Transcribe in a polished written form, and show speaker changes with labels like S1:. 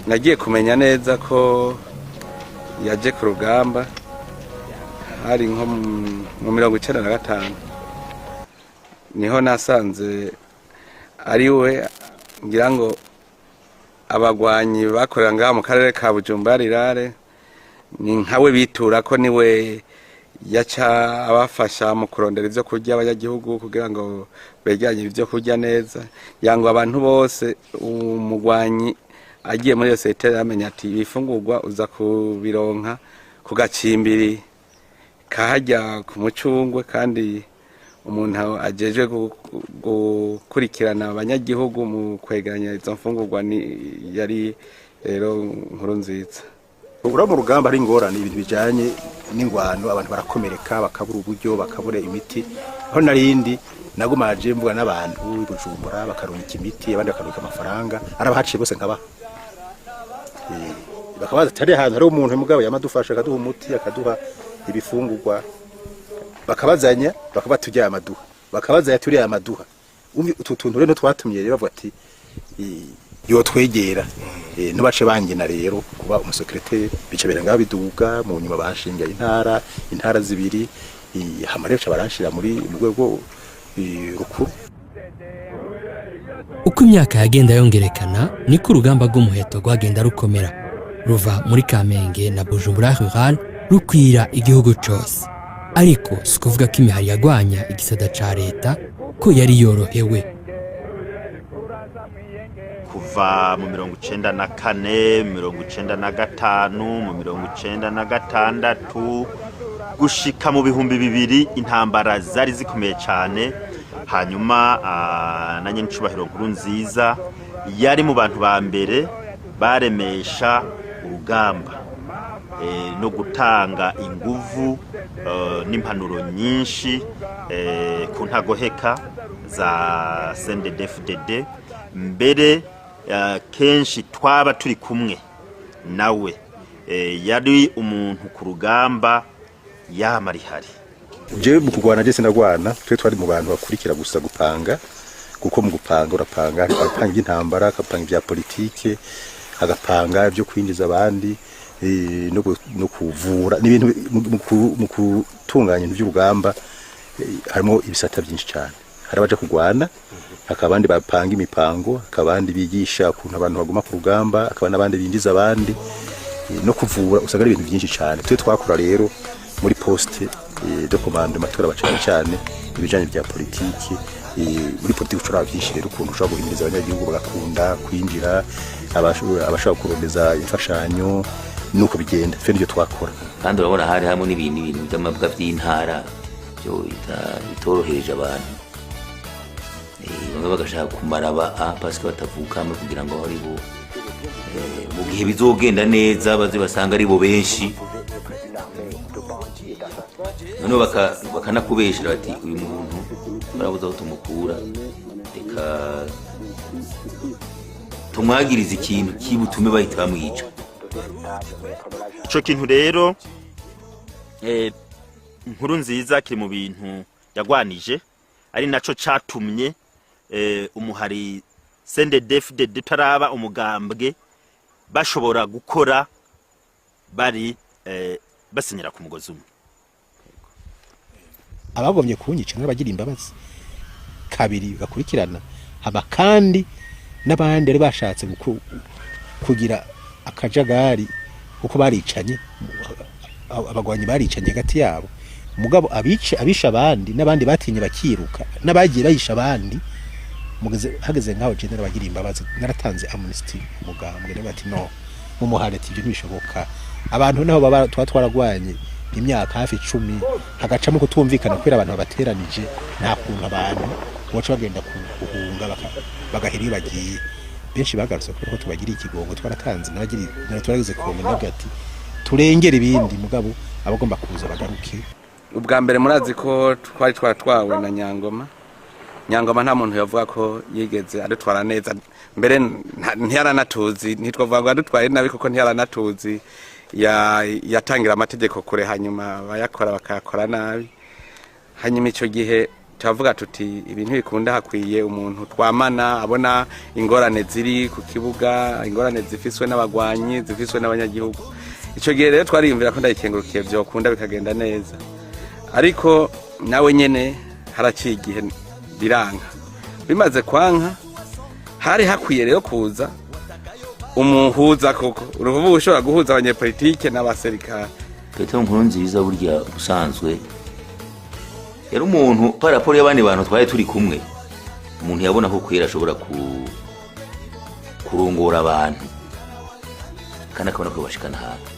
S1: nagiye kumenya neza ko yaje ku rugamba hari nko mu 1995 niho nasanze ari we ngira ngo abagwanyi bakorera ngaha mu karere ka Bujumbura rirare ni nkawe bitura ko niwe yaca abafasha mu kurondera ivyo kurya abanyagihugu kugira ngo begeranye ivyo kurya neza yango abantu bose umugwanyi agiye muri sosiyete yamenya ati bifungurwa uza kubironka ku gacimbiri kahajya ku mucungwe kandi umuntu ajeje gukurikirana abanyagihugu mu kwegeranya izo mfungurwa ni yari rero nkuru nziza.
S2: Ura mu rugamba ari ingorane ibintu bijanye n'ingwano abantu barakomereka bakabura uburyo bakabura imiti aho narindi nagumaje mvuga n'abantu Bujumbura bakaronka imiti abandi bakaronka amafaranga arabahaciye bose nkaba bakabaza tari ahantu hari umuntu mugabo yamadufasha akaduha umuti akaduha ibifungurwa bakabazanya bakabatujya amaduha bakabazanya turi amaduha utuntu rero twatumye rero bavuga ati yo twegera ntubace bangena rero kuba umusekreteri bicabera ngaho biduga mu nyuma bashinga intara zibiri hamarecha baranshira muri rwego rukuru.
S3: Uko imyaka yagenda yongerekana niko urugamba rw'umuheto rwagenda rukomera ruva muri Kamenge na Bujumbura rural rukwira igihugu cyose ariko sikuvuga ko imihari yagwanya igisada ca leta ko yari yorohewe.
S4: Kuva mu 1994 1995 mu 1996 gushika mu bihumbi bibiri intambara zari zikomeye cyane hanyuma na Nyencubahiro nkuru nziza yari mu bantu ba mbere baremesha urugamba no gutanga inguvu n'impanuro nyinshi ku ntagoheka za CNDD-FDD mbere kenshi twaba turi kumwe nawe yari umuntu ku rugamba yamari hari
S2: je mu kugwana je sinagwana twe twari mu bantu bakurikira gusa gupanga kuko mu gupanga urapanga apanga intambara akapanga bya politike agapanga byo kwinjiza abandi no kuvura n'ibintu mu kutunganya iby'urugamba harimo ibisata byinshi cyane hari abaje kugwana akabandi bapanga imipango akabandi bigisha ukuntu abantu baguma ku rugamba akabandi abandi binjiza abandi no kuvura usanga ari ibintu byinshi cyane twe twakora rero muri poste de commande matora bacana cyane ibijanye bya politiki muri politiki ucura byinshi rero ukuntu ushobora guhimiriza abanyagihugu bagakunda kwinjira abashaka kurondeza imfashanyo nuko bigenda twe n'ibyo twakora
S5: kandi urabona hari hamwe n'ibintu by'amabwa by'intara byo bitorohereje abantu bamwe bagashaka kumara parce que batavukamo kugira ngo ari bo mu gihe bizogenda neza baze basanga ari bo benshi none bakanakubeshera bati uyu muntu barabuza aho tumukura reka tumwagiriza ikintu kibutume bahita bamwica.
S4: Ico kintu rero nkuru nziza kiri mu bintu yagwanije ari naco catumye umuhari CNDD-FDD taraba umugambwe bashobora gukora bari basinyira ku mugozi umwe.
S2: Abagomye kunyica n'abagira imbabazi kabiri bakurikirana haba kandi n'abandi ari bashatse kugira akajagari uko baricanye abagwanyi baricanye hagati yabo mugabo abisha abandi n'abandi batinye bakiruka n'abagiye bayisha abandi hageze nkaho general bagira imbabazi naratanze amnesty mugambwe n'abati no mu muhareti ibyo ntibishoboka abantu naho baba twaragwanye imyaka hafi 10 hagacamo kutumvikana kwera abantu babateranije nta kuntu abantu boca bagenda kuhunga bagahiri bagiye benshi bagarutse ko tubagira ikigongo twaratanze twarageze komena gati turengera ibindi mugabo abagomba kuza bagaruke.
S1: Ubwa mbere murazi ko twari twawe na Nyangoma nta muntu yavuga ko yigeze adutwara neza mbere ntiyaranatuzi ntitwavuga ngo adutwaye nabi kuko ntiyaranatuzi yatangira amategeko kure hanyuma bayakora bakayakora nabi hanyuma icyo gihe turavuga tuti ibintu bikunda hakwiye umuntu twamana abona ingorane ziri ku kibuga, ingorane zifiswe n'abagwanyi, zifiswe n'abanyagihugu. Ico gihe rero twariyumvira ko ndayikengurukiye vyokunda bikagenda neza, ariko nawe nyene haraciye igihe biranga. Bimaze kwanka hari hakwiye rero kuza umuhuza koko, uruvubu ushobora guhuza abanyepolitike n'abasirikare.
S5: Petero Nkurunziza burya usanzwe yari umuntu paraporo y'abandi bantu twari turi kumwe, umuntu yabona ko kwera ashobora kurongora abantu kandi akabona ko bashikana hafi.